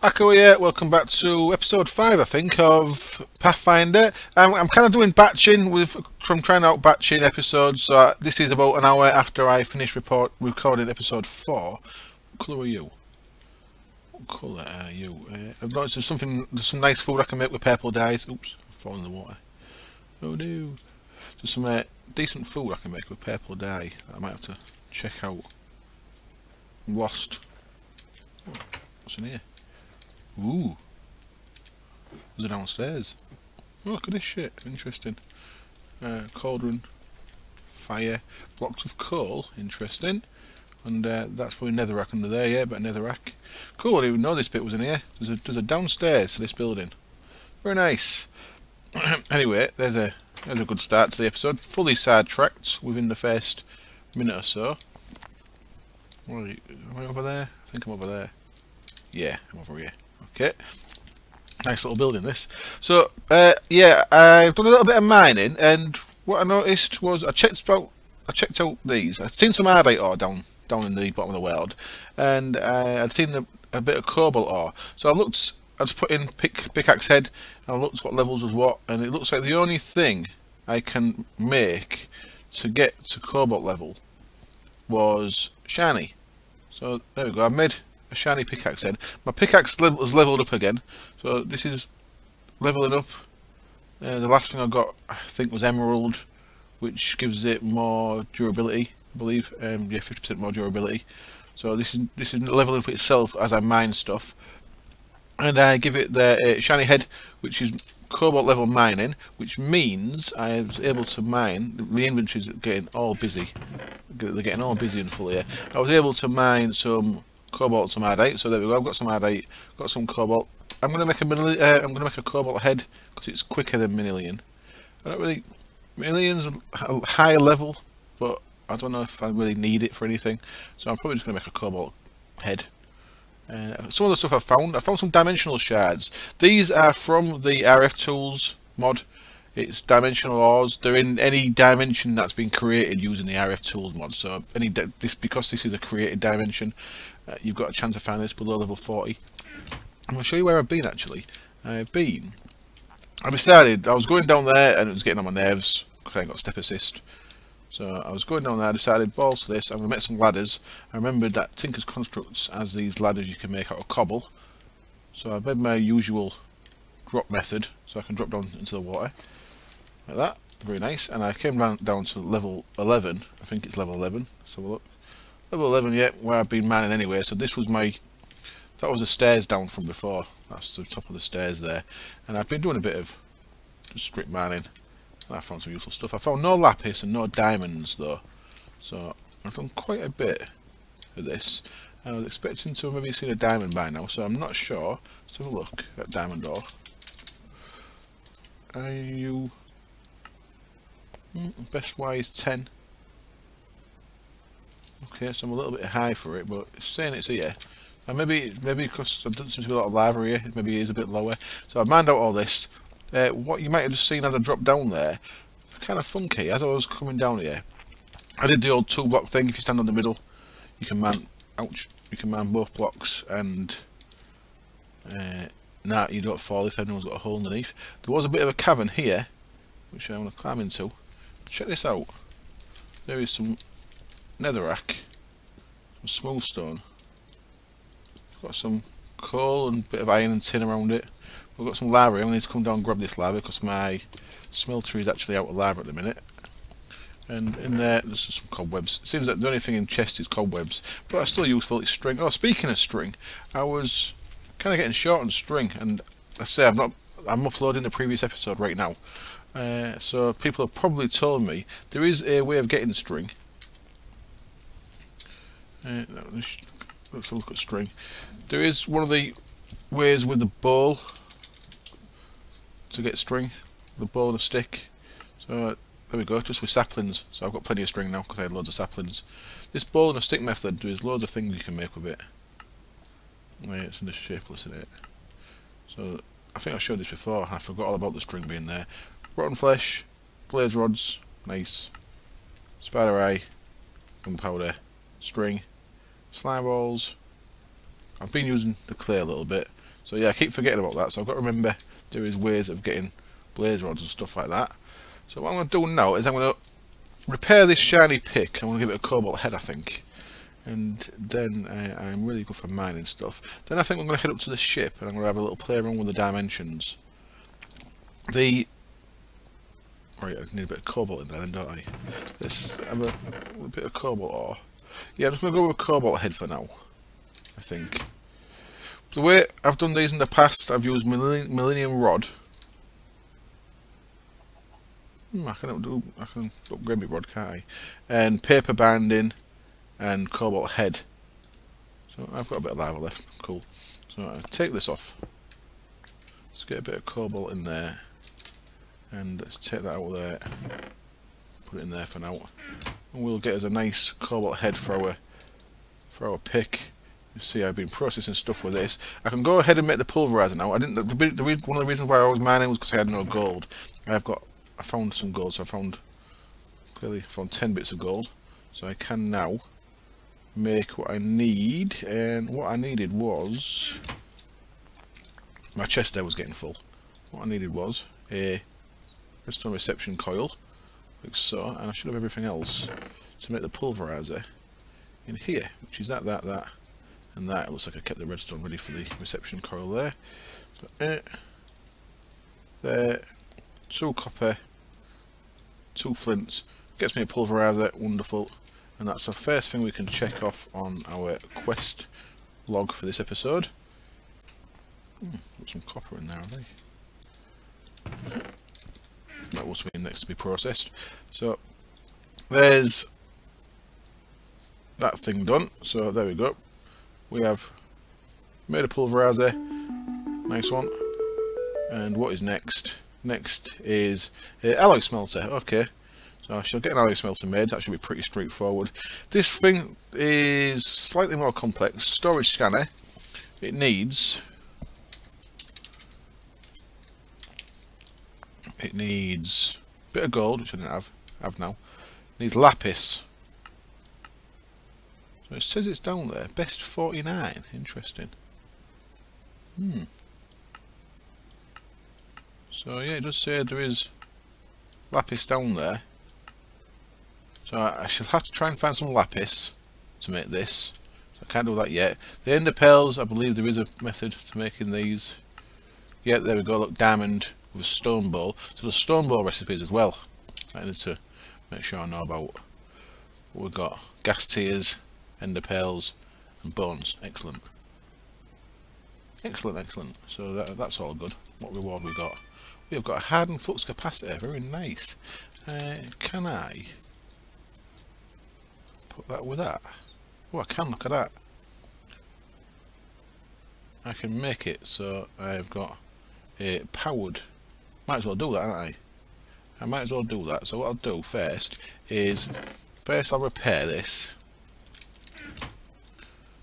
Akko here. Welcome back to episode 5, I think, of Pathfinder. I'm kind of doing batching from trying out batching episodes. So this is about an hour after I finish recording episode 4. What colour are you? What colour are you? I've noticed there's some nice food I can make with purple dyes. Oops, I've fallen in the water. Oh no. There's some decent food I can make with purple dye that I might have to check out. I'm lost. Oh, what's in here? Ooh. They're downstairs. Oh, look at this shit. Interesting. Cauldron. Fire. Blocks of coal. Interesting. And that's probably netherrack under there, yeah, but netherrack. Cool, I didn't even know this bit was in here. There's a downstairs to this building. Very nice. Anyway, there's a good start to the episode. Fully sidetracked within the first minute or so. Am I over there? I think I'm over there. Yeah, I'm over here. Okay. Nice little building this. So, yeah, I've done a little bit of mining, and what I noticed was I checked out these. I'd seen some ardite ore down in the bottom of the world, and I'd seen a bit of cobalt ore. So I just put in pickaxe head, and I looked what levels was what, and it looks like the only thing I can make to get to cobalt level was shiny. So there we go. I've made a shiny pickaxe head. My pickaxe has leveled up again, so this is leveling up. The last thing I got, I think, was emerald, which gives it more durability, I believe. Yeah, 50% more durability. So this is leveling up itself as I mine stuff, and I give it the shiny head, which is cobalt level mining, which means I was able to mine. The inventories are getting all busy. They're getting all busy and full here. I was able to mine some cobalt, some ardite. So there we go. I've got some ardite, got some cobalt. I'm gonna make a cobalt head because it's quicker than Manilian. I don't really. Manilian's a higher level, but I don't know if I really need it for anything. So I'm probably just gonna make a cobalt head. Some of the stuff I found some dimensional shards. These are from the RF Tools mod. It's dimensional ores. They're in any dimension that's been created using the RF Tools mod. So because this is a created dimension, you've got a chance to find this below level 40. I'm going to show you where I've been actually. I decided I was going down there and it was getting on my nerves because I ain't got step assist. So I was going down there, I decided, balls to this, I'm going to make some ladders. I remembered that Tinker's Constructs has these ladders you can make out of cobble. So I made my usual drop method, so I can drop down into the water. Like that, very nice. And I came down to level 11, I think it's level 11, let's have a look. Level 11, yeah, where I've been mining anyway, so this was that was the stairs down from before. That's the top of the stairs there. And I've been doing a bit of just strip mining. I found some useful stuff. I found no lapis and no diamonds though, so I've done quite a bit of this. I was expecting to have maybe seen a diamond by now, so I'm not sure. Let's have a look at diamond ore. Are you best wise 10? Okay, so I'm a little bit high for it, but it's saying it's here. And maybe because there doesn't seem to be a lot of lava here, maybe it is a bit lower. So I've mined out all this. What you might have just seen as I dropped down there, kind of funky. As I was coming down here, I did the old 2-block thing. If you stand on the middle, you can man. Ouch! You can man both blocks, and you don't fall if anyone's got a hole underneath. There was a bit of a cavern here, which I'm going to climb into. Check this out. There is some netherrack, some smooth stone. It's got some coal and a bit of iron and tin around it. We've got some lava. I need to come down and grab this lava because my smelter is actually out of lava at the minute. And in there's just some cobwebs. It seems that the only thing in chest is cobwebs, but that's still useful. It's string. Oh, speaking of string, I was kind of getting short on string, and I say I'm uploading the previous episode right now. So people have probably told me there is a way of getting string. Let's have a look at string. There is one of the ways with the bowl to get string, the bowl and a stick. So there we go, just with saplings. So I've got plenty of string now because I had loads of saplings. This bowl and a stick method, there's loads of things you can make with it. Yeah, it's in the shapeless, isn't it? So I think I showed this before. I forgot all about the string being there. Rotten flesh, blaze rods, nice. Spider eye, gunpowder, string, slime balls. I've been using the clay a little bit. So yeah, I keep forgetting about that, so I've got to remember there is ways of getting blaze rods and stuff like that. So what I'm going to do now is I'm going to repair this shiny pick. I'm going to give it a cobalt head, I think. And then I'm really good for mining stuff. Then I think I'm going to head up to the ship and I'm going to have a little play around with the dimensions. Right, I need a bit of cobalt in there then, don't I? Let's have a bit of cobalt ore. Yeah, I'm just going to go with a cobalt head for now, I think. The way I've done these in the past, I've used Millennium Rod. I can upgrade my rod, can't I? And paper binding and cobalt head. So I've got a bit of lava left. Cool. So I'll take this off. Let's get a bit of cobalt in there. And let's take that out there. Put it in there for now. And we'll get us a nice cobalt head for our pick. You see, I've been processing stuff with this. I can go ahead and make the pulverizer now. One of the reasons why I was mining was because I had no gold. I found some gold, so I found 10 bits of gold. So I can now make what I need, and what I needed was, my chest there was getting full. What I needed was a redstone reception coil, like so, and I should have everything else to make the pulverizer in here, which is that, and that. It looks like I kept the redstone ready for the reception coil there. So there, 2 copper, 2 flints, gets me a pulverizer, wonderful, and that's the first thing we can check off on our quest log for this episode. Got some copper in there, have I? That was next to be processed. So there's that thing done. So there we go. We have made a pulverizer, nice one. And what is next? Next is alloy smelter. Okay, so I shall get an alloy smelter made. That should be pretty straightforward. This thing is slightly more complex. Storage scanner. It needs a bit of gold, which I didn't have now. It needs lapis. So it says it's down there. Best 49. Interesting. So yeah, it does say there is lapis down there. So I shall have to try and find some lapis to make this. So I can't do that yet. The ender pearls, I believe there is a method to making these. Yeah, there we go. Look, diamond with a stone bowl. So there's stone bowl recipes as well. I need to make sure I know about what we've got. Gas tears, ender pearls, and bones. Excellent. Excellent. So that's all good. What reward we got? We have got a hardened flux capacitor. Very nice. Can I put that with that? Oh, I can. Look at that. I can make it so I've got a powered. Might as well do that, haven't I might as well do that. So what I'll do first is, I'll repair this.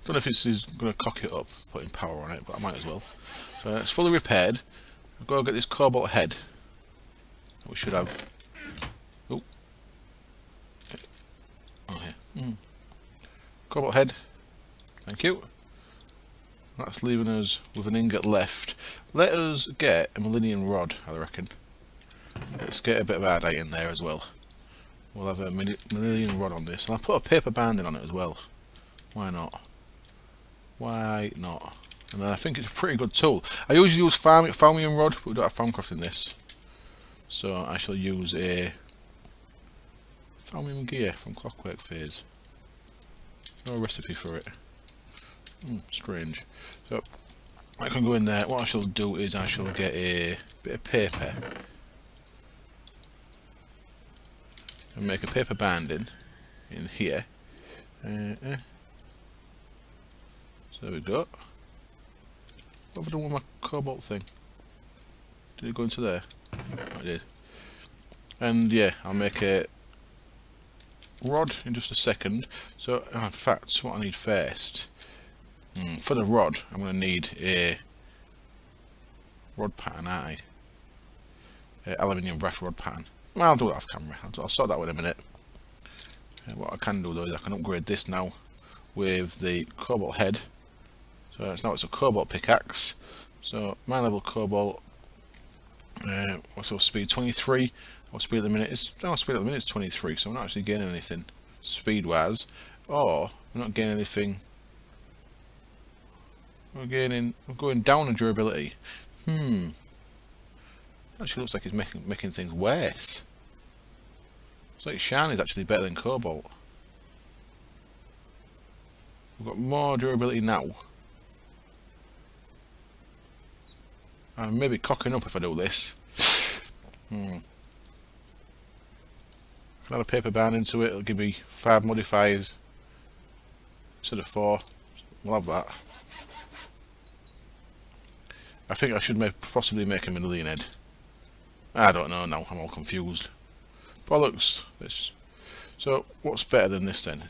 Don't know if this is going to cock it up, putting power on it, but I might as well. So it's fully repaired. I'll go get this cobalt head. We should have. Oh, here. Cobalt head. Thank you. That's leaving us with an ingot left. Let us get a millennium rod, I reckon. Let's get a bit of ardite in there as well. We'll have a millennium rod on this. And I'll put a paper binding on it as well. Why not? Why not? And then I think it's a pretty good tool. I usually use Farmium rod, but we don't have Farmcraft in this. So I shall use a Farmium gear from Clockwork Phase. No recipe for it. Strange. So I can go in there. What I shall do is I shall get a bit of paper and make a paper binding in here. So there we go. What have I done with my cobalt thing? Did it go into there? Oh, it did. And yeah, I'll make a rod in just a second. So in fact, what I need first, for the rod, I'm going to need a rod pattern, aren't I? Aluminium brass rod pattern. Well, I'll do it off camera. I'll sort that out in a minute. What I can do though is I can upgrade this now with the cobalt head. So now it's a cobalt pickaxe. So my level cobalt, what's our speed? 23. Our speed at the minute is 23. So I'm not actually gaining anything speed wise, or we're not gaining anything. We're going down in durability. Actually looks like it's making things worse. It's like shiny is actually better than cobalt. We've got more durability now. I'm maybe cocking up if I do this. Add a paper band into it, it'll give me 5 modifiers instead of 4. We'll have that. I think I should possibly make a million head. I don't know now, I'm all confused. Bollocks, this. So, what's better than this then?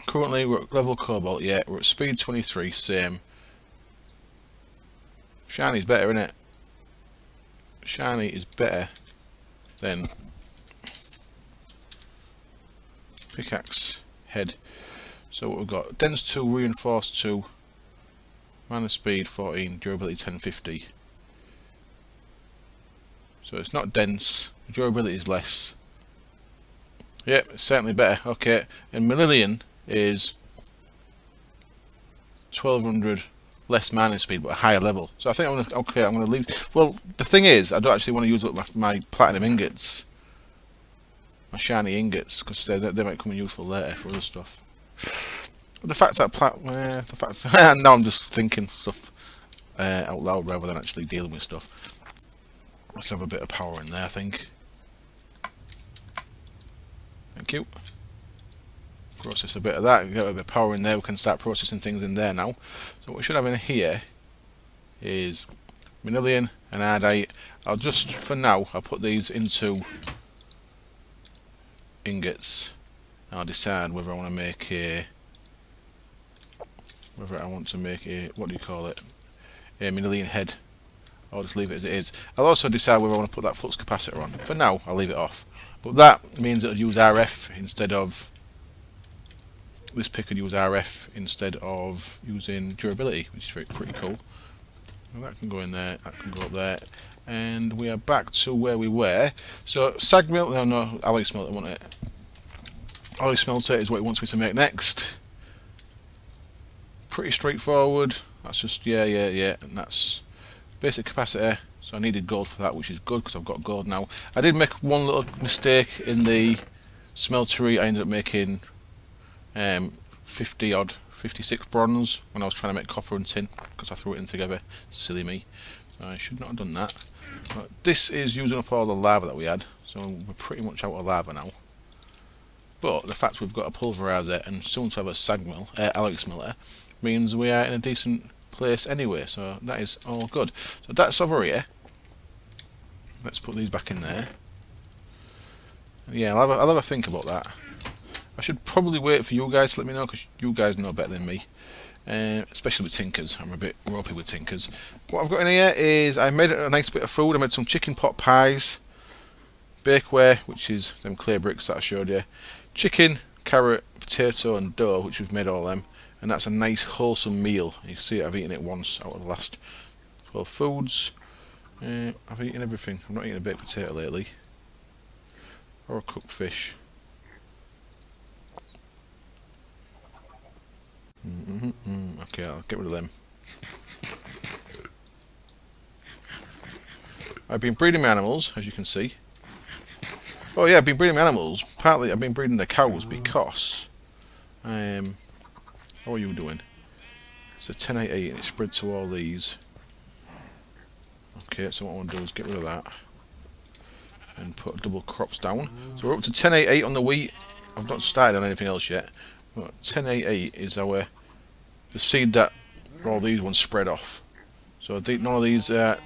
Currently we're at level cobalt, yeah, we're at speed 23, same. Shiny's better, isn't it? Shiny is better than pickaxe head. So what we've got, dense 2, reinforced 2, mana speed 14, durability 1050. So it's not dense, durability is less. Yep, it's certainly better. Okay, and Millennium is 1200 less mana speed but a higher level. So I think I'm gonna leave. Well, the thing is, I don't actually want to use up my platinum ingots, my shiny ingots, because they might come in useful later for other stuff. But the fact that now I'm just thinking stuff out loud rather than actually dealing with stuff. Let's have a bit of power in there, I think. Thank you. Process a bit of that, get a bit of power in there, we can start processing things in there now. So what we should have in here is Manilian and Ardite. I'll just, for now, I'll put these into ingots. I'll decide whether I want to make a, what do you call it, a Manilian head, or just leave it as it is. I'll also decide whether I want to put that flux capacitor on. For now, I'll leave it off. But that means it'll use RF instead of, this pick could use RF instead of using durability, which is pretty cool. Well, that can go in there, that can go up there, and we are back to where we were. So sag mill, no, alloy smelter, want it. Alloy smelter is what it wants me to make next. Pretty straightforward. That's just yeah, and that's basic capacitor. So I needed gold for that, which is good because I've got gold now. I did make one little mistake in the smeltery. I ended up making 56 bronze when I was trying to make copper and tin because I threw it in together. Silly me. I should not have done that. But this is using up all the lava that we had, so we're pretty much out of lava now. But the fact we've got a pulverizer and soon to have a sag mill, alloy smelter, means we are in a decent place anyway. So that is all good. So that's over here. Let's put these back in there. Yeah, I'll have a think about that. I should probably wait for you guys to let me know, because you guys know better than me, especially with tinkers. I'm a bit ropey with tinkers. What I've got in here is I made a nice bit of food. I made some chicken pot pies, bakeware, which is them clay bricks that I showed you, chicken, carrot, potato and dough, which we've made all them, and that's a nice wholesome meal. You can see I've eaten it once out of the last 12 foods. I've eaten everything. I've not eaten a baked potato lately, or a cooked fish. Okay, I'll get rid of them. I've been breeding my animals, as you can see. Oh yeah, I've been breeding my animals. Partly I've been breeding the cows because how are you doing? It's a 1088 and it's spread to all these. Okay, so what I want to do is get rid of that and put double crops down. So we're up to 1088 on the wheat. I've not started on anything else yet. But 1088 is the seed that all these ones spread off. So none of these are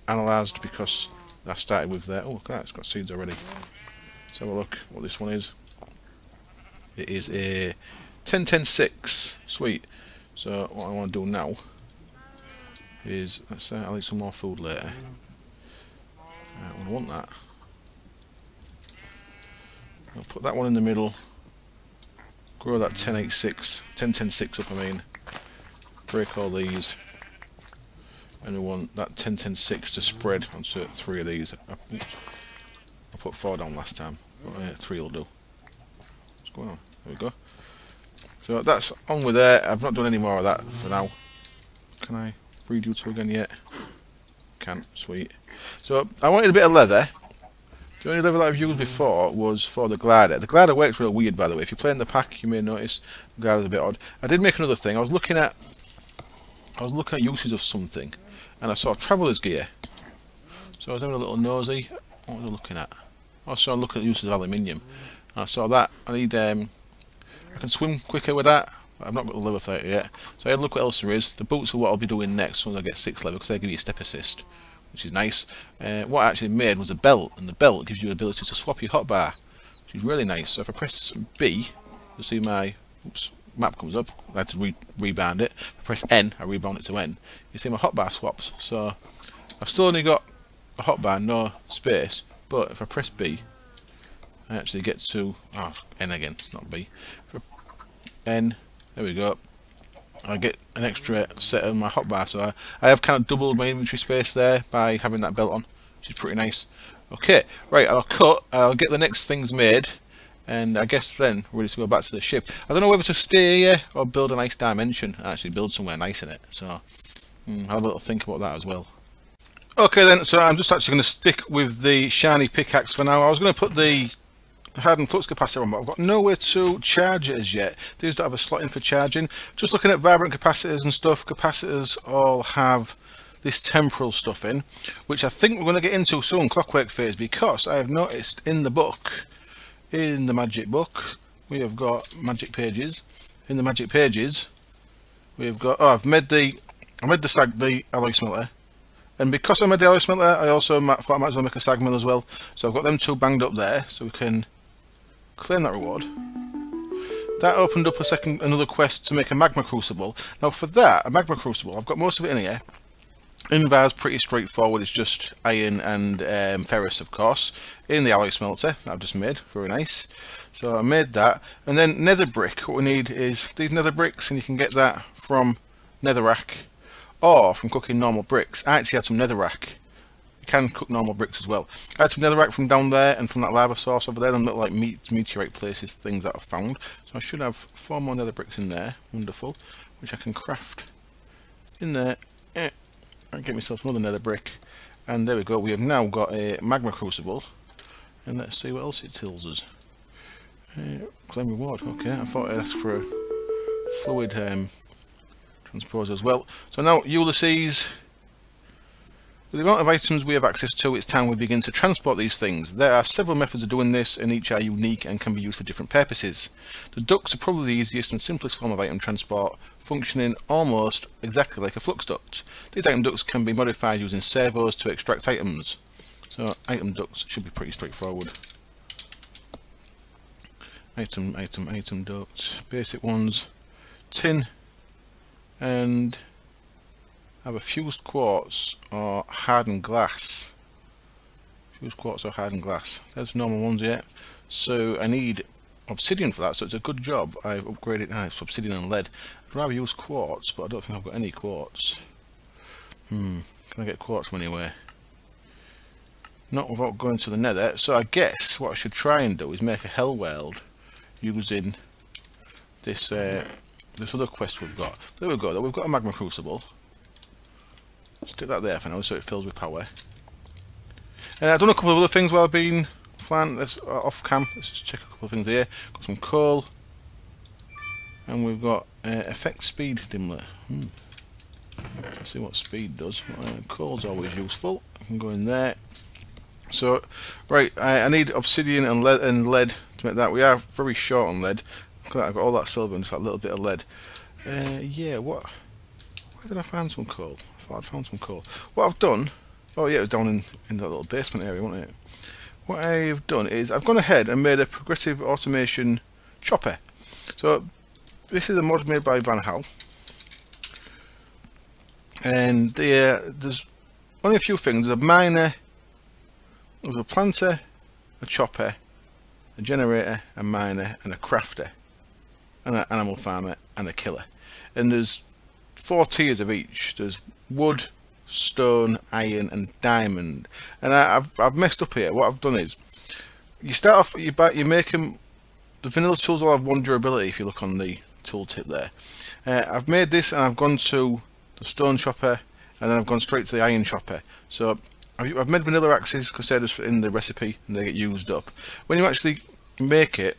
analysed because I started with that. Oh, look at that, it's got seeds already. Let's have a look what this one is. It is a 10-10-6. Sweet. So what I want to do now is, I'll eat some more food later. I want that. I'll put that one in the middle. Grow that 10-8-6, 10-10-6 up, I mean. Break all these. and we want that 10-10-6 to spread onto 3 of these. Oops. I put 4 down last time, but 3 will do. What's going on? There we go. So that's on with there. I've not done any more of that for now. Can I breed you 2 again yet? Can't. Sweet. So I wanted a bit of leather. The only leather that I've used before was for the glider. The glider works real weird, by the way. If you play in the pack, you may notice the glider's a bit odd. I did make another thing. I was looking at uses of something, and I saw traveller's gear. So I was having a little nosy. What was I looking at? I saw looking at uses of aluminium. And I saw that. I need I can swim quicker with that. I've not got the leather for it yet. So I had a look what else there is. The boots are what I'll be doing next once I get 6 leather, because they give you a step assist, which is nice. What I actually made was a belt, and the belt gives you the ability to swap your hotbar, which is really nice. So if I press B, you'll see my map comes up. I had to rebound it. If I press N, I rebound it to N. You see my hotbar swaps. So I've still only got a hotbar, no space, but if I press B, I actually get to N again. It's not B. N. There we go. I get an extra set of my hotbar, so I have kind of doubled my inventory space there by having that belt on, which is pretty nice. Okay, right, I'll get the next things made, and I guess then we're ready to go back to the ship. I don't know whether to stay here or build a nice dimension and actually build somewhere nice in it, so I'll have a little think about that as well. Okay then, so I'm just actually going to stick with the shiny pickaxe for now. I was going to put the hardened flux capacitor on, but I've got nowhere to charge it as yet. These don't have a slot in for charging. Just looking at vibrant capacitors and stuff, capacitors all have this temporal stuff in, which I think we're going to get into soon, clockwork phase, because I have noticed in the book, in the magic book, we have got magic pages. In the magic pages, we've got, I made the alloy smelter. And because I made the alloy smelter, I also thought I might as well make a sag mill as well. So I've got them 2 banged up there, so we can claim that reward. That opened up another quest to make a magma crucible. Now for that, a magma crucible, I've got most of it in here. Invar's pretty straightforward, it's just iron and ferrous, of course, in the alloy smelter that I've just made. Very nice. So I made that, and then nether brick. What we need is these nether bricks, and you can get that from netherrack or from cooking normal bricks. I actually had some netherrack. You can cook normal bricks as well. I had some netherrack from down there and from that lava source over there. Them look like meteorite places, things that I've found. So I should have 4 more nether bricks in there. Wonderful. Which I can craft in there. And get myself another nether brick. And there we go. We have now got a magma crucible. And let's see what else it tells us. Claim reward. Okay, I thought I'd ask for a fluid transposer as well. So now, Ulysses, with the amount of items we have access to, it's time we begin to transport these things. There are several methods of doing this, and each are unique and can be used for different purposes. The ducts are probably the easiest and simplest form of item transport, functioning almost exactly like a flux duct. These item ducts can be modified using servos to extract items. So item ducts should be pretty straightforward. Item ducts, basic ones, tin, and have a fused quartz or hardened glass. Fused quartz or hardened glass. There's normal ones yet. So I need obsidian for that, so it's a good job I've upgraded. It's obsidian and lead. I'd rather use quartz, but I don't think I've got any quartz. Can I get quartz from anywhere? Not without going to the nether. So I guess what I should try and do is make a hell world using this this other quest we've got. There we go, though. We've got a magma crucible. Stick that there for now so it fills with power. And I've done a couple of other things while I've been flying off cam. Let's just check a couple of things here. Got some coal. And we've got effect speed dimmer. Let's see what speed does. Coal's always useful. I can go in there. So, right, I need obsidian and lead to make that. We are very short on lead. I've got all that silver and just that little bit of lead. Yeah, where did I find some coal? I thought I'd found some coal. What I've done, oh yeah, it was down in that little basement area, wasn't it? What I've done is I've gone ahead and made a progressive automation chopper. So this is a mod made by Van Hal, and there's only a few things. There's a miner, there's a planter, a chopper, a generator, a miner, and a crafter, and an animal farmer, and a killer. And there's 4 tiers of each. There's wood, stone, iron, and diamond. And I've messed up here. What I've done is, you start off, you make them. The vanilla tools will have one durability if you look on the tooltip there. I've made this and I've gone to the stone chopper and then I've gone straight to the iron chopper. So I've made vanilla axes because they're just in the recipe and they get used up. When you actually make it,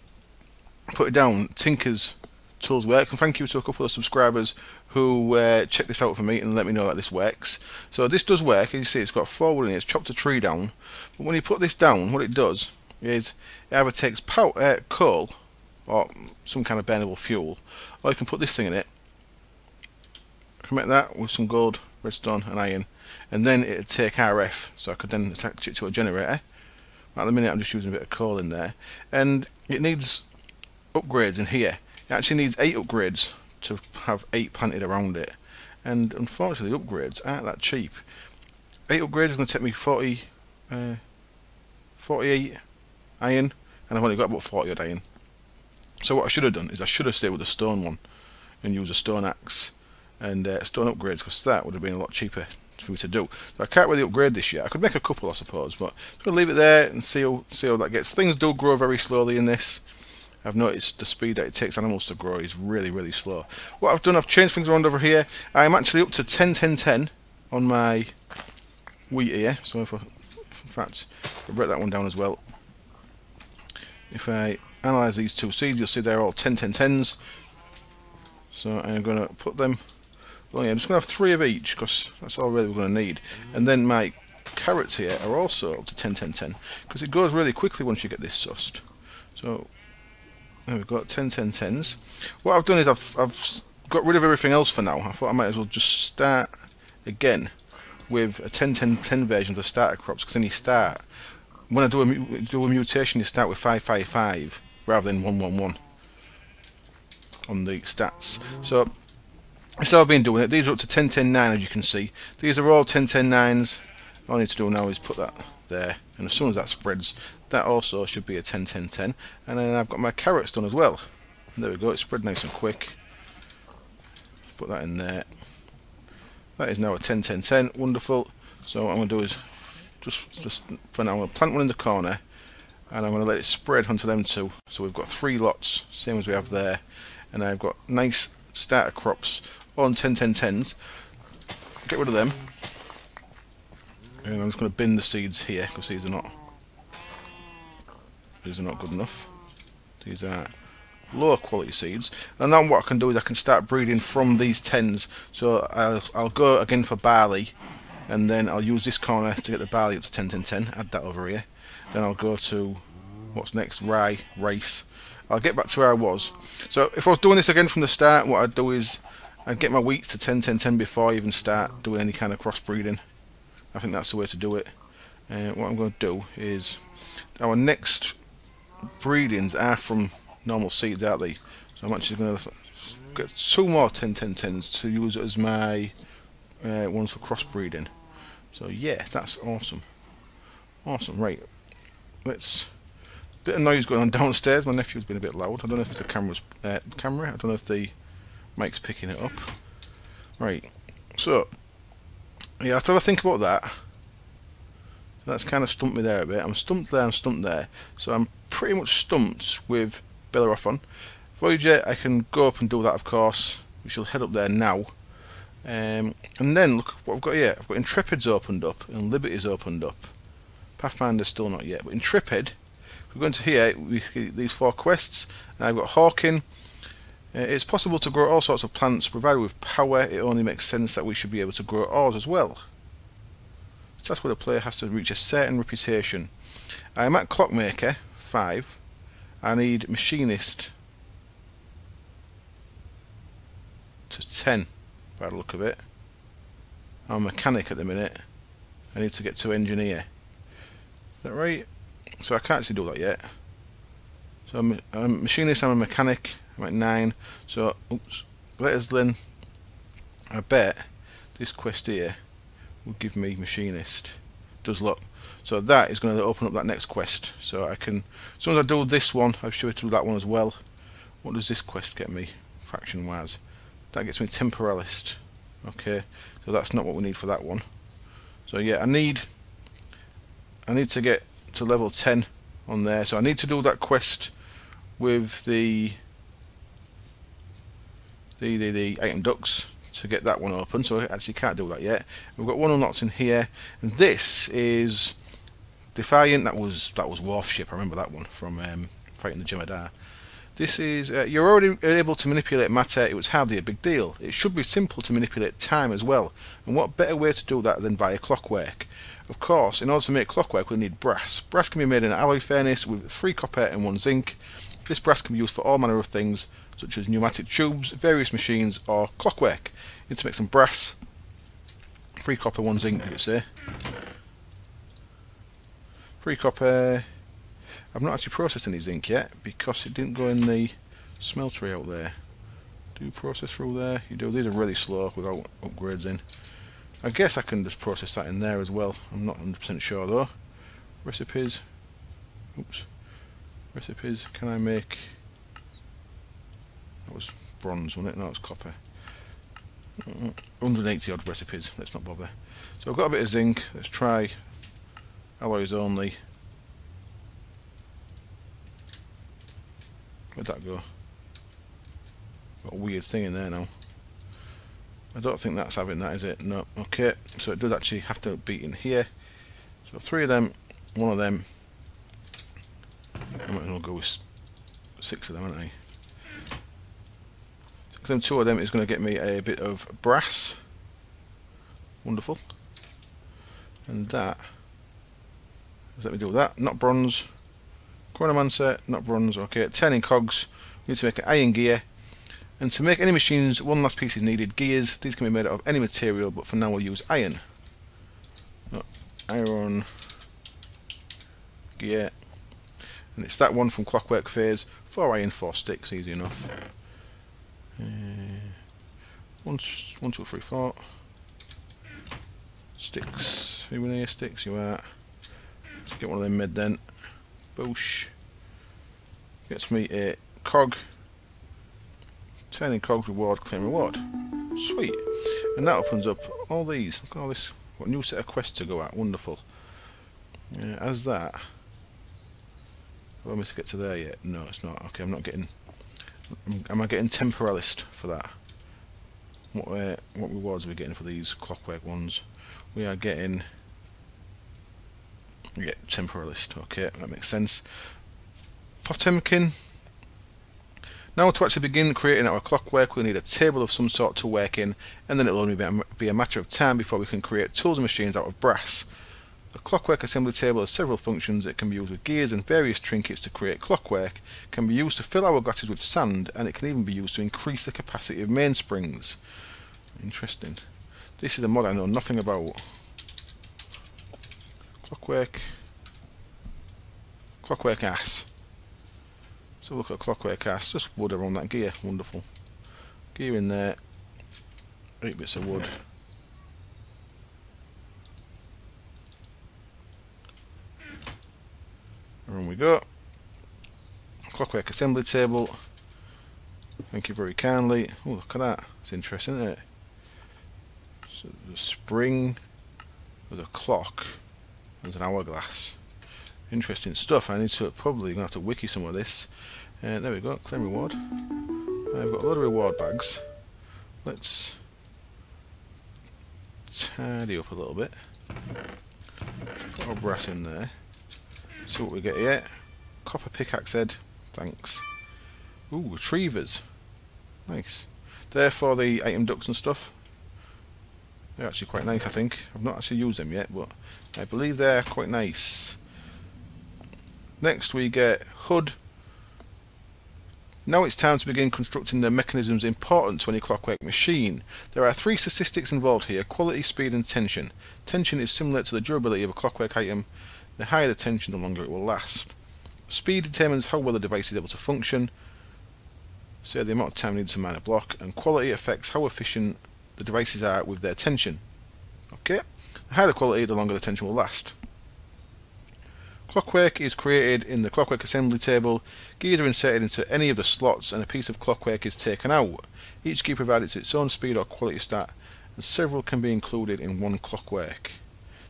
put it down, Tinker's tools work, and thank you to a couple of subscribers who checked this out for me and let me know that this works. So this does work. As you see, it's got forward in it, it's chopped a tree down, but when you put this down, what it does is it either takes coal or some kind of burnable fuel, or you can put this thing in it. I can make that with some gold, redstone and iron, and then it'd take RF, so I could then attach it to a generator. At the minute I'm just using a bit of coal in there, and it needs upgrades in here. It actually needs 8 upgrades to have 8 planted around it, and unfortunately the upgrades aren't that cheap. 8 upgrades is going to take me 48 iron, and I've only got about 40 odd iron. So what I should have done is I should have stayed with the stone one and used a stone axe and stone upgrades, because that would have been a lot cheaper for me to do. So I can't really upgrade this yet. I could make a couple, I suppose, but I'm going to leave it there and see how that gets. Things do grow very slowly in this. I've noticed the speed that it takes animals to grow is really, really slow. What I've done, I've changed things around over here. I'm actually up to 10, 10, 10 on my wheat here. So if in fact, I'll break that one down as well. If I analyse these 2 seeds, you'll see they're all 10, 10, 10s. So I'm going to put them. Well, yeah, I'm just going to have 3 of each, because that's all really we're going to need. And then my carrots here are also up to 10, 10, 10, because it goes really quickly once you get this sussed. So there we've got 10, 10, 10s. What I've done is I've got rid of everything else for now. I thought I might as well just start again with a 10, 10, 10 version of the starter crops, because then you start, when I do a mutation, you start with 5, 5, 5 rather than 1, 1, 1 on the stats. So that's how I've been doing it. These are up to 10, 10, 9, as you can see. These are all 10, 10, 9s. All I need to do now is put that there, and as soon as that spreads, that also should be a 10, 10, 10. And then I've got my carrots done as well. And there we go, it's spread nice and quick. Put that in there. That is now a 10, 10, 10. Wonderful. So what I'm going to do is just for now, I'm going to plant one in the corner, and I'm going to let it spread onto them 2. So we've got 3 lots, same as we have there, and I've got nice starter crops on 10, 10, 10s. Get rid of them, and I'm just going to bin the seeds here, because these are not good enough. These are lower quality seeds. And now what I can do is I can start breeding from these 10s. So I'll go again for barley, and then I'll use this corner to get the barley up to 10, 10, 10. Add that over here. Then I'll go to what's next, rice. I'll get back to where I was. So if I was doing this again from the start, what I'd do is I'd get my wheat to 10, 10, 10 before I even start doing any kind of crossbreeding. I think that's the way to do it. What I'm going to do is, our next breedings are from normal seeds, aren't they? So I'm actually going to get 2 more 10, 10, 10s to use as my ones for crossbreeding. So yeah, that's awesome. Awesome, right. Let's... Bit of noise going on downstairs. My nephew's been a bit loud. I don't know if it's the camera. I don't know if the mic's picking it up. Right. So yeah, after I think about that, that's kind of stumped me there a bit. I'm stumped there. I'm stumped there. So I'm pretty much stumped with Bellerophon. Voyager, I can go up and do that, of course. We shall head up there now. And then look what I've got here. I've got Intrepid's opened up and Liberty's opened up. Pathfinder's still not yet, but Intrepid. If we go into here, we get these 4 quests, and I've got Hawking. It's possible to grow all sorts of plants, provided with power. It only makes sense that we should be able to grow ores as well. So that's where the player has to reach a certain reputation. I'm at Clockmaker, 5. I need Machinist to 10, by the look of it. I'm a Mechanic at the minute. I need to get to Engineer. Is that right? So I can't actually do that yet. So I'm a Machinist, I'm a Mechanic, I'm at 9. So, oops, letters then. I bet this quest here will give me Machinist. Does look. So that is going to open up that next quest. So I can, as soon as I do this one, I'll show it to that one as well. What does this quest get me, faction wise? That gets me Temporalist. Okay, so that's not what we need for that one. So yeah, I need to get to level 10 on there. So I need to do that quest with the item ducts to get that one open. So I actually can't do that yet. We've got one unlocked in here, and this is Defiant. That was Wharf Ship. I remember that one from fighting the Jemadar. This is you're already able to manipulate matter. It was hardly a big deal. It should be simple to manipulate time as well. And what better way to do that than via clockwork? Of course, in order to make clockwork, we need brass. Brass can be made in an alloy furnace with 3 copper and 1 zinc. This brass can be used for all manner of things, such as pneumatic tubes, various machines, or clockwork. You need to make some brass. 3 copper, 1 zinc, did it say? 3 copper. I've not actually processed any zinc yet because it didn't go in the smeltery out there. Do you process through there? You do. These are really slow without upgrades in. I guess I can just process that in there as well. I'm not 100% sure though. Recipes. Oops. Recipes. Can I make... That was bronze, wasn't it? No, it's copper. 180 odd recipes. Let's not bother. So I've got a bit of zinc. Let's try alloys only. Where'd that go? Got a weird thing in there now. I don't think that's having that, is it? No. Okay, so it does actually have to be in here. So 3 of them, 1 of them. I might as well go with 6 of them, aren't I? 6 of them, 2 of them is going to get me a bit of brass. Wonderful. And that, let me do that. Not bronze. Chronomancer, not bronze. Okay, 10 in cogs. We need to make an iron gear. And to make any machines, 1 last piece is needed. Gears, these can be made out of any material, but for now we'll use iron. Iron gear. And it's that one from Clockwork Phase. 4 iron, 4 sticks, easy enough. 1, 2, 3, 4. Sticks. Who in here? Sticks, you are. Let's get one of them made then. Boosh. Gets me a cog. 10 in cogs, reward, claim reward. Sweet. And that opens up all these. Look at all this. What a new set of quests to go at. Wonderful. As that. Allow me to get to there yet? No, it's not. Okay, I'm not getting... Am I getting temporalist for that? What rewards are we getting for these clockwork ones? We are getting... We get temporalist. Okay, that makes sense. Potemkin. Now to actually begin creating our clockwork, we'll need a table of some sort to work in, and then it'll only be a matter of time before we can create tools and machines out of brass. The clockwork assembly table has several functions. It can be used with gears and various trinkets to create clockwork, it can be used to fill our glasses with sand, and it can even be used to increase the capacity of mainsprings. Interesting. This is a mod I know nothing about. Clockwork ass. So look at clockwork ass, just wood around that gear, wonderful. Gear in there, 8 bits of wood. And we go. Clockwork assembly table. Thank you very kindly. Oh, look at that, it's interesting, isn't it? So the spring with a clock, there's an hourglass. Interesting stuff. I need to probably gonna have to wiki some of this. There we go, claim reward. I've got a lot of reward bags. Let's tidy up a little bit. Put our brass in there. See what we get here. Copper pickaxe head. Thanks. Ooh, retrievers. Nice. They're for the item ducts and stuff. They're actually quite nice, I think. I've not actually used them yet, but I believe they're quite nice. Next we get HUD. Now it's time to begin constructing the mechanisms important to any clockwork machine. There are 3 statistics involved here: quality, speed and tension. Tension is similar to the durability of a clockwork item. The higher the tension, the longer it will last. Speed determines how well the device is able to function, say the amount of time needed to mine a block, and quality affects how efficient the devices are with their tension. Okay, the higher the quality, the longer the tension will last. Clockwork is created in the clockwork assembly table. Gears are inserted into any of the slots and a piece of clockwork is taken out. Each gear provides its own speed or quality stat, and several can be included in one clockwork.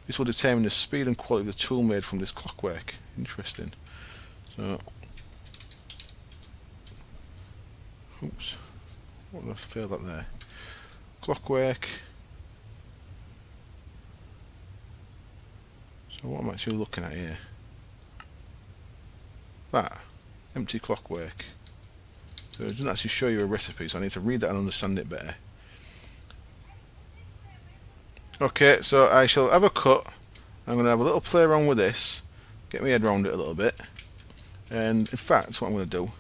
This will determine the speed and quality of the tool made from this clockwork. Interesting. So, oops, what did I fail that there? Clockwork. So what I'm actually looking at here? That empty clockwork. So it doesn't actually show you a recipe, so I need to read that and understand it better. Okay, so I shall have a cut. I'm going to have a little play around with this, get my head around it a little bit, and in fact what I'm going to do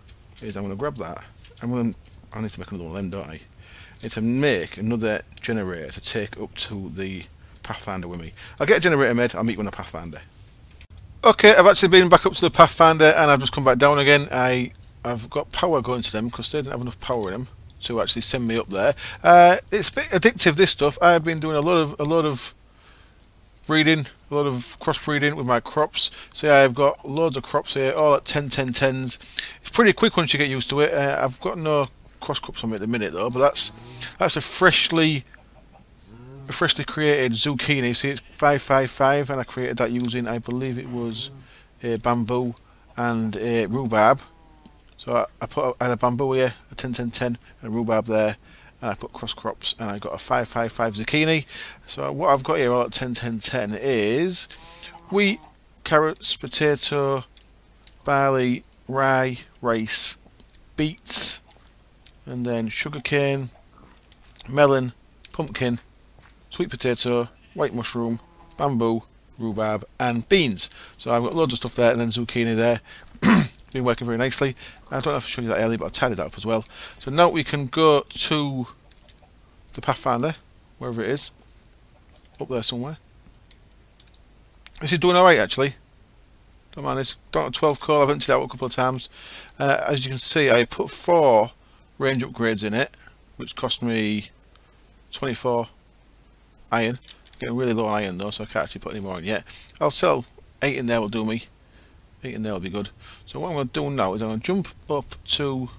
is I'm going to grab that. I need to make another one of them, don't I? I need to make another generator to take up to the Pathfinder with me. I'll get a generator made, I'll meet you on the Pathfinder. Okay, I've actually been back up to the Pathfinder and I've just come back down again. I've got power going to them because they didn't have enough power in them to actually send me up there. It's a bit addictive, this stuff. I've been doing a lot of breeding, a lot of crossbreeding with my crops. So yeah, I've got loads of crops here, all at 10, 10, 10s. It's pretty quick once you get used to it. I've got no cross crops on me at the minute though, but that's a freshly created zucchini. See, it's 555, and I created that using, I believe it was bamboo and rhubarb. So I had a bamboo here, a 10, 10, 10, and a rhubarb there, and I put cross crops, and I got a 555 zucchini. So what I've got here all at 10, 10, 10 is wheat, carrots, potato, barley, rye, rice, beets, and then sugarcane, melon, pumpkin, sweet potato, white mushroom, bamboo, rhubarb, and beans. So I've got loads of stuff there, and then zucchini there. Been working very nicely. I don't know if I showed you that earlier, but I've tidied that up as well. So now we can go to the Pathfinder, wherever it is, up there somewhere. This is doing alright actually. Don't mind this. Down to 12 coal. I've emptied it out a couple of times. As you can see, I put 4 range upgrades in it, which cost me 24 iron. Getting really low on iron though, so I can't actually put any more in yet. I'll sell 8 in there, will do me. 8 in there will be good. So what I'm going to do now is I'm going to jump up to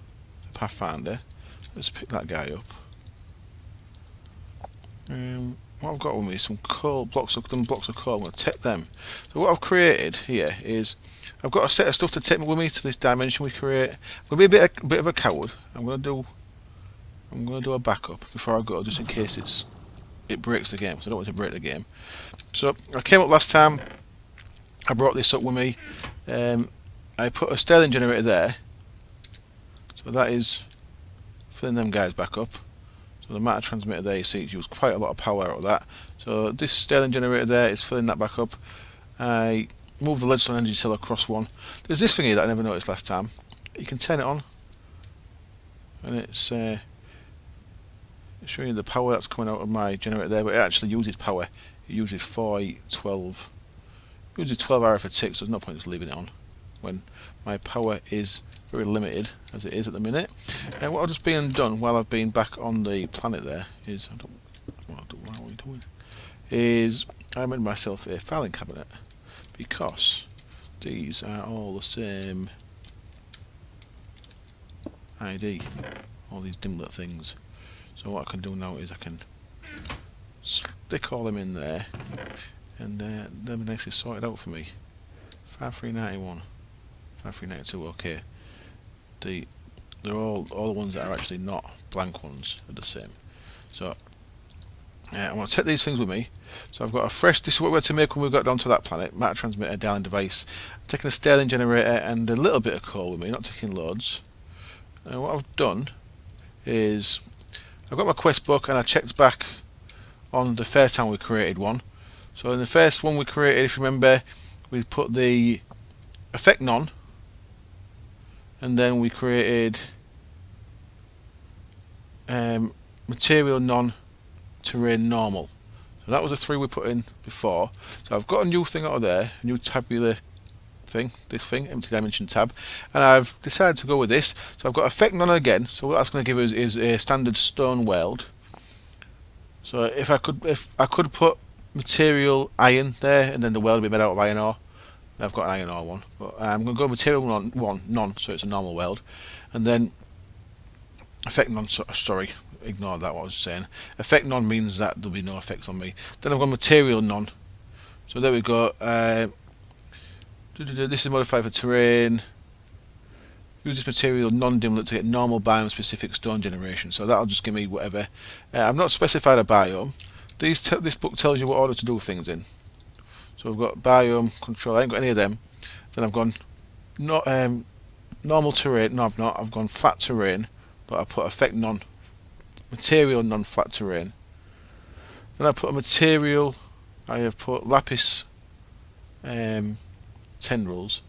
the Pathfinder. Let's pick that guy up. What I've got with me is some coal blocks of coal. I'm going to take them. So what I've created here is I've got a set of stuff to take with me to this dimension we create. I'm going to be a bit of a coward. I'm going to do a backup before I go, just in case it breaks the game. So I don't want to break the game. So I came up last time. I brought this up with me. I put a Sterling generator there, so that is filling them guys back up. So the matter transmitter there, you see, it's used quite a lot of power out of that. So this Sterling generator there is filling that back up. I moved the leadstone energy cell across one. There's this thing here that I never noticed last time. You can turn it on, and it's showing you the power that's coming out of my generator there, but it actually uses power. It uses 4, 8, 12. It uses 12 hour for tick, so there's no point just leaving it on when my power is very limited as it is at the minute. And what I've just been done while I've been back on the planet there is I made myself a filing cabinet because these are all the same ID, all these dim lit things. So what I can do now is I can stick all them in there, and they'll be nicely sorted out for me. 5391, 5392, okay. They're all the ones that are actually not blank ones are the same. So I'm going to take these things with me. So I've got a fresh, this is what we're to make when we got down to that planet, matter transmitter, dialing device. I'm taking a Sterling generator and a little bit of coal with me, not taking loads. And what I've done is I've got my quest book and I checked back on the first time we created one. So in the first one we created, if you remember, we put the effect none, and then we created material none, terrain normal. So that was the 3 we put in before. So I've got a new thing out of there, a new tabular thing, this thing, empty dimension tab, and I've decided to go with this. So I've got effect none again. So what that's going to give us is a standard stone world. So if I could put material iron there, and then the world would be made out of iron ore. I've got an iron ore one, but I'm going to go material none, so it's a normal world, and then effect none. Sorry, ignore that. What I was saying. Effect none means that there'll be no effects on me. Then I've got material none, So there we go. This is modified for terrain. Use this material non-dimlet to get normal biome specific stone generation. So that'll just give me whatever. I've not specified a biome. This book tells you what order to do things in. So we've got biome control. I ain't got any of them. Then I've gone normal terrain. No, I've not. I've gone flat terrain, but I put effect none. Material non-flat terrain. Then I put a material. I have put lapis tendrils.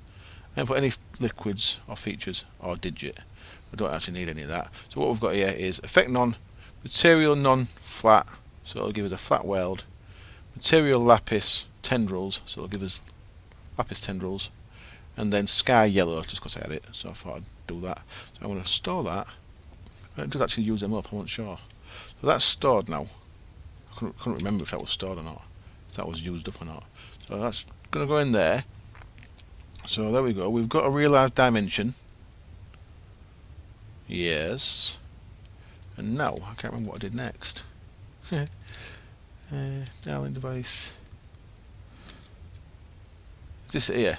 I haven't put any liquids or features or digit. I don't actually need any of that. So what we've got here is effect none, material non-flat, so it'll give us a flat world. Material lapis tendrils, so it'll give us lapis tendrils, and then sky yellow, just because I had it. So I thought I'd do that. So I'm going to store that. It does actually use them up. I wasn't sure. So that's stored now. I couldn't remember if that was stored or not, if that was used up or not. So that's going to go in there. So there we go. We've got a realized dimension. Yes. And now I can't remember what I did next. Dialing device. Is this it here?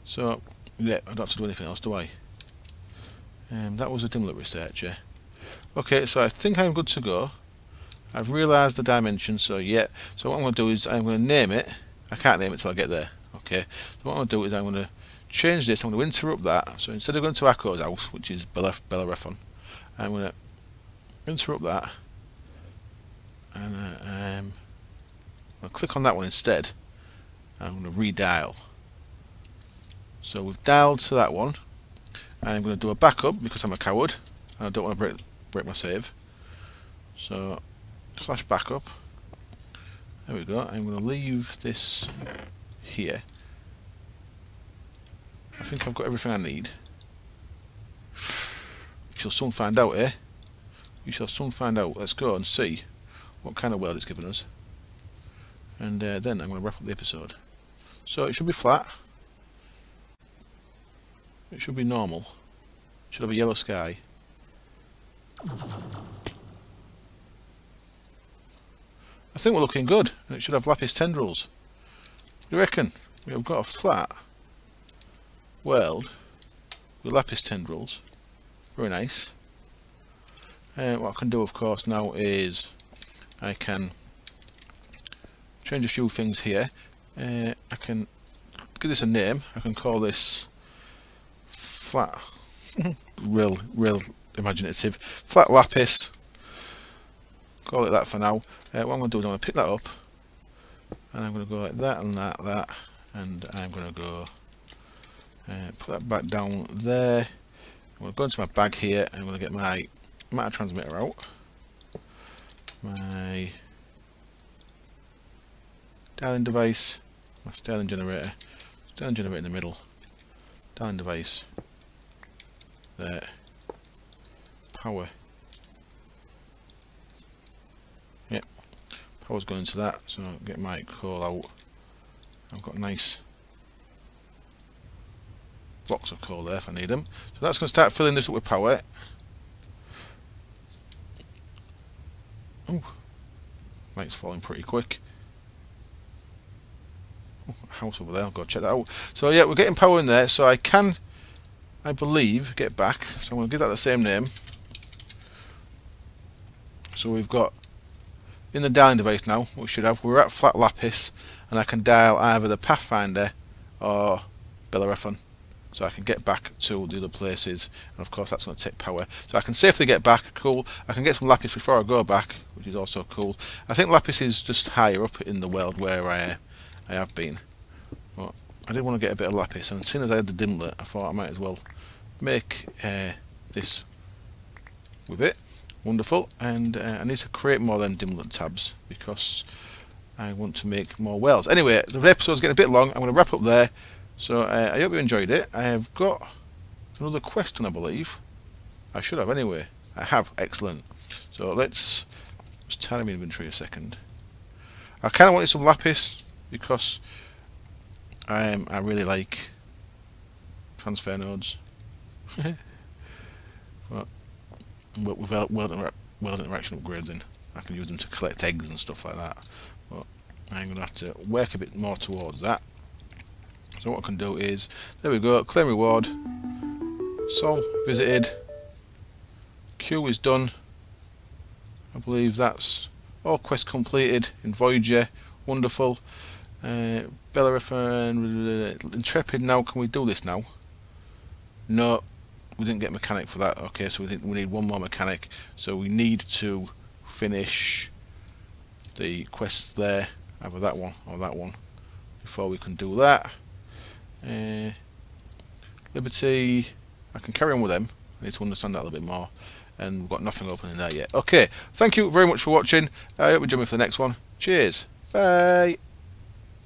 So yeah, I don't have to do anything else, do I? That was a dimlet researcher. Okay, so I think I'm good to go. I've realized the dimension, so yeah. So what I'm going to do is I'm going to name it. I can't name it till I get there. Okay, so what I'm going to do is I'm going to change this. I'm going to interrupt that. So instead of going to Akko's house, which is Bellerophon, I'm going to interrupt that, and I'm going to click on that one instead. I'm going to redial. So we've dialed to that one. I'm going to do a backup because I'm a coward and I don't want to break my save. So slash backup. There we go. I'm going to leave this here. I think I've got everything I need. We shall soon find out, eh? We shall soon find out. Let's go and see what kind of world it's given us. And then I'm going to wrap up the episode. So it should be flat. It should be normal. It should have a yellow sky. I think we're looking good. And it should have lapis tendrils. What do you reckon? We have got a flat world with lapis tendrils. Very nice. What I can do, of course, now is I can change a few things here. I can give this a name. I can call this flat. real imaginative. Flat lapis. Call it that for now. What I'm going to do is I'm going to pick that up, and I'm going to go like that and that, and I'm going to go put that back down there. I'm going to go into my bag here, and I'm going to get my matter transmitter out. My dialing device, my dialing generator in the middle, dialing device there, power. Yep, power's going into that, so I'll get my coal out. I've got nice blocks of coal there if I need them. So that's going to start filling this up with power. Ooh, light's falling pretty quick. Oh, house over there, I'll go check that out. So yeah, we're getting power in there, so I can, I believe, get back. So I'm going to give that the same name. So we've got in the dialing device now, we should have, we're at flat lapis, and I can dial either the Pathfinder or Bellerophon, so I can get back to the other places, and of course that's going to take power. So I can safely get back, cool. I can get some lapis before I go back, which is also cool. I think lapis is just higher up in the world where I have been. But I did want to get a bit of lapis, and as soon as I had the dimlet, I thought I might as well make this with it. Wonderful. And I need to create more than dimlet tabs because I want to make more wells. Anyway, the episode's getting a bit long. I'm going to wrap up there. So I hope you enjoyed it. I have got another question, I believe. I should have anyway. I have. Excellent. So let's just tally my inventory a second. I kind of wanted some lapis because I really like transfer nodes. But with world interaction upgrades in, I can use them to collect eggs and stuff like that. But I'm going to have to work a bit more towards that. So what I can do is, there we go, claim reward, Sol visited, queue is done. I believe that's all quests completed in Voyager. Wonderful. Bellerophon, Intrepid now. Can we do this now? No, we didn't get mechanic for that. Okay, so we need one more mechanic. So we need to finish the quests there, either that one or that one, before we can do that. Liberty, I can carry on with them. I need to understand that a little bit more. And we've got nothing open in there yet. Okay, thank you very much for watching. I hope you join me for the next one. Cheers. Bye.